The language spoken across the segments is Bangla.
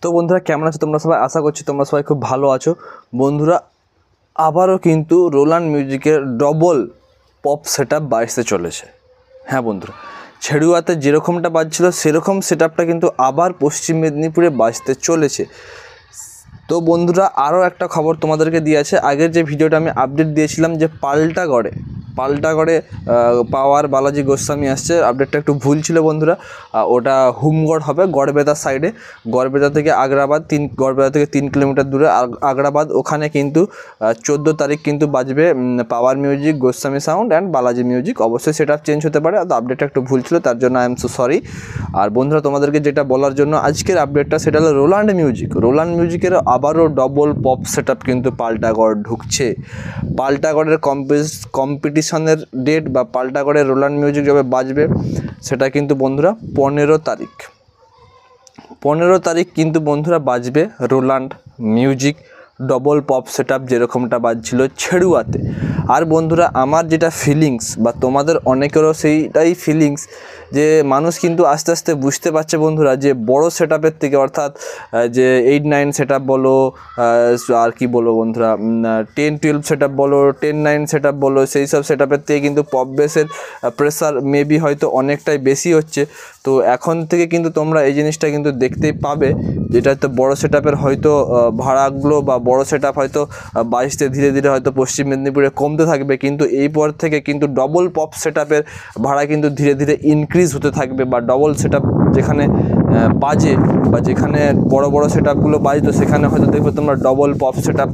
তো বন্ধুরা কেমন আছো তোমরা সবাই? আশা করছি তোমরা সবাই খুব ভালো আছো। বন্ধুরা আবারও কিন্তু রোল্যান্ড মিউজিকের ডবল পপ সেটআপ বাজতে চলেছে। হ্যাঁ বন্ধুরা, ছেড়ুয়াতে যেরকমটা বাজছিল সেরকম সেটআপটা কিন্তু আবার পশ্চিম মেদিনীপুরে বাজতে চলেছে। তো বন্ধুরা আরও একটা খবর তোমাদেরকে দিয়ে আছে। আগের যে ভিডিওটা আমি আপডেট দিয়েছিলাম যে পাল্টাগড়ে পাওয়ার বালাজি গোস্বামী আসছে, আপডেটটা একটু ভুল ছিল বন্ধুরা। ওটা হুমগড় হবে, গড়বেতার সাইডে। গড়বেতা থেকে আগ্রাবাদ গড়বেতা থেকে 3 কিলোমিটার দূরে আগ্রাবাদ। ওখানে কিন্তু 14 তারিখ কিন্তু বাজবে power music, Goswami sound and Balaji music. অবশ্যই সেটা চেঞ্জ হতে পারে, তো আপডেটটা একটু ভুল ছিল, তার জন্য আই এম সো সরি। আর বন্ধুরা তোমাদেরকে যেটা বলার জন্য আজকের আপডেটটা সেটা হলো রোল্যান্ড মিউজিকের আবারও ডবল পপ সেটআপ কিন্তু পাল্টাগড় ঢুকছে। পাল্টাগড়ের কম্পিটিশনের ডেট বা পাল্টাগড়ের রোল্যান্ড মিউজিক যবে বাজবে সেটা কিন্তু বন্ধুরা 15 তারিখ কিন্তু বন্ধুরা বাজবে Roland music double pop setup যেরকমটা বাজছিল ছেড়ুয়াতে। আর বন্ধুরা আমার যেটা ফিলিংস বা তোমাদের অনেকেরও সেইটাই ফিলিংস যে মানুষ কিন্তু আস্তে আস্তে বুঝতে পারছে বন্ধুরা যে বড় সেটআপের থেকে, অর্থাৎ যে 8-9 সেটআপ বলো, আর কি বলবো বন্ধুরা, 10-12 সেটআপ বলো, 10-9 সেটআপ বলো, সেই সব সেটআপের থেকে কিন্তু পপ বেসের প্রেসার মেবি হয়তো অনেকটাই বেশি হচ্ছে। তো এখন থেকে কিন্তু তোমরা এই জিনিসটা কিন্তু দেখতেই পাবে, যেটা হয়তো বড় সেটআপের হয়তো ভাড়াগুলো বা বড় সেটআপ হয়তো বাজতে ধীরে ধীরে হয়তো পশ্চিম মেদিনীপুরে কমতে থাকবে, কিন্তু এই পর থেকে কিন্তু ডবল পপ সেটআপের ভাড়া কিন্তু ধীরে ধীরে ইনক্রিজ হতে থাকবে। বা ডবল সেটআপ যেখানে বাজে বা যেখানে বড় বড় সেটআপগুলো বাজতো সেখানে হয়তো দেখবে তোমরা ডবল পপ সেটআপ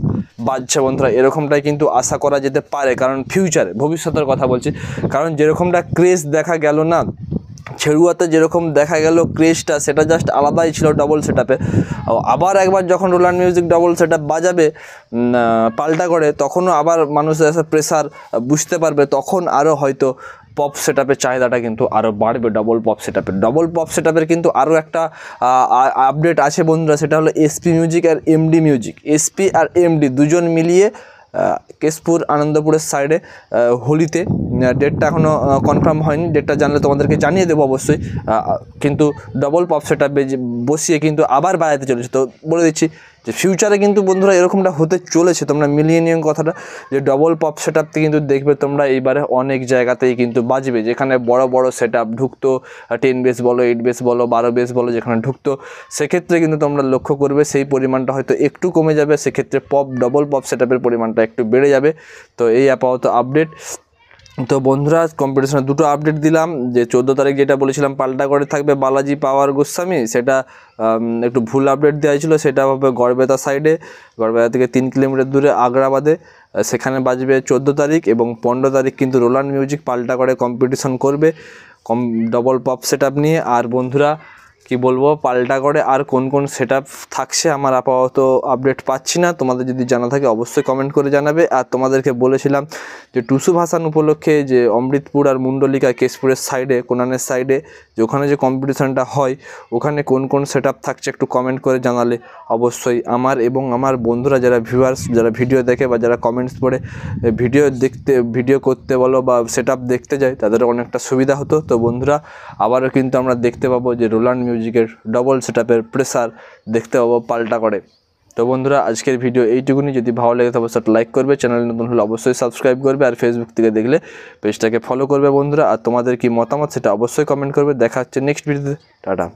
বাজছে বন্ধুরা। এরকমটাই কিন্তু আশা করা যেতে পারে, কারণ ফিউচারে ভবিষ্যতের কথা বলছি। কারণ যেরকমটা ক্রেজ দেখা গেল না ছেড়ুয়াতে, যেরকম দেখা গেল ক্রেজটা, সেটা জাস্ট আলাদাই ছিল ডবল সেটআপে। আবার একবার যখন রোল্যান্ড মিউজিক ডবল সেটআপ বাজাবে পাল্টাগড়ে, তখনও আবার মানুষের এসে প্রেসার বুঝতে পারবে, তখন আরও হয়তো পপ সেটআপের চাহিদাটা কিন্তু আরও বাড়বে। ডবল পপ সেটআপের কিন্তু আরও একটা আপডেট আছে বন্ধুরা, সেটা হলো এসপি মিউজিক আর এমডি মিউজিক। এসপি আর এমডি দুজন মিলিয়ে কেশপুর আনন্দপুরের সাইডে হোলিতে, ডেটটা এখনও কনফার্ম হয়নি, ডেটটা জানলে তোমাদেরকে জানিয়ে দেবো অবশ্যই। কিন্তু ডবল পপ সেটআপ বসিয়ে কিন্তু আবার বাড়াতে চলেছে। তো বলে দিচ্ছি যে ফিউচারে কিন্তু বন্ধুরা এরকমটা হতে চলেছে, তোমরা মিলিয়ে নিও কথাটা, যে ডবল পপ সেটআপতে কিন্তু দেখবে তোমরা এইবারে অনেক জায়গাতেই কিন্তু বাজবে। যেখানে বড় বড় সেটআপ ঢুকতো, 10 বেস বলো, 8 বেস বলো, 12 বেস বলো, যেখানে ঢুকতো, সেক্ষেত্রে কিন্তু তোমরা লক্ষ্য করবে সেই পরিমাণটা হয়তো একটু কমে যাবে, সেক্ষেত্রে ডবল পপ সেটআপের পরিমাণটা একটু বেড়ে যাবে। তো এই আপাতত আপডেট। তো বন্ধুরা কম্পিটিশনে দুটো আপডেট দিলাম, যে 14 তারিখ যেটা বলেছিলাম পাল্টাগড়ে থাকবে বালাজি পাওয়ার গোস্বামী, সেটা একটু ভুল আপডেট দেওয়া ছিল। সেটা হবে গড়বেতা সাইডে, গড়বেতা থেকে 3 কিলোমিটার দূরে আগ্রাবাদে, সেখানে বাজবে 14 তারিখ। এবং 15 তারিখ কিন্তু রোল্যান্ড মিউজিক পাল্টাগড়ে কম্পিটিশন করবে ডবল পপ সেটআপ নিয়ে। আর বন্ধুরা কি বলবো, পাল্টাগড়ে আর কোন কোন সেটআপ থাকছে আমার আপাতত আপডেট পাচ্ছি না, তোমাদের যদি জানা থাকে অবশ্যই কমেন্ট করে জানাবে। আর তোমাদেরকে বলেছিলাম যে টুসু ভাসান উপলক্ষে যে অমৃতপুর আর মুন্ডলিকা কেশপুরের সাইডে, কোনানের সাইডে, যে ওখানে যে কম্পিটিশানটা হয় ওখানে কোন কোন সেটআপ থাকছে একটু কমেন্ট করে জানালে অবশ্যই আমার এবং আমার বন্ধুরা যারা ভিউয়ার্স, যারা ভিডিও দেখে বা যারা কমেন্টস পড়ে ভিডিও করতে বলো বা সেটআপ দেখতে যায়, তাদের অনেকটা সুবিধা হতো। তো বন্ধুরা আবারও কিন্তু আমরা দেখতে পাবো যে রোল্যান্ড মিউজিকের ডবল সেটআপের প্রেসার দেখতে পাবো পাল্টাগড়ে। তো বন্ধুরা আজকের ভিডিও এইটুকুনি। যদি ভালো লেগে থাকে অবশ্যই লাইক করবে, চ্যানেল নতুন হলে অবশ্যই সাবস্ক্রাইব করবে, আর ফেসবুক থেকে দেখলে পেজটাকে ফলো করবে বন্ধুরা। আর তোমাদের কি মতামত সেটা অবশ্যই কমেন্ট করবে। দেখা হচ্ছে নেক্সট ভিডিওতে। টাটা।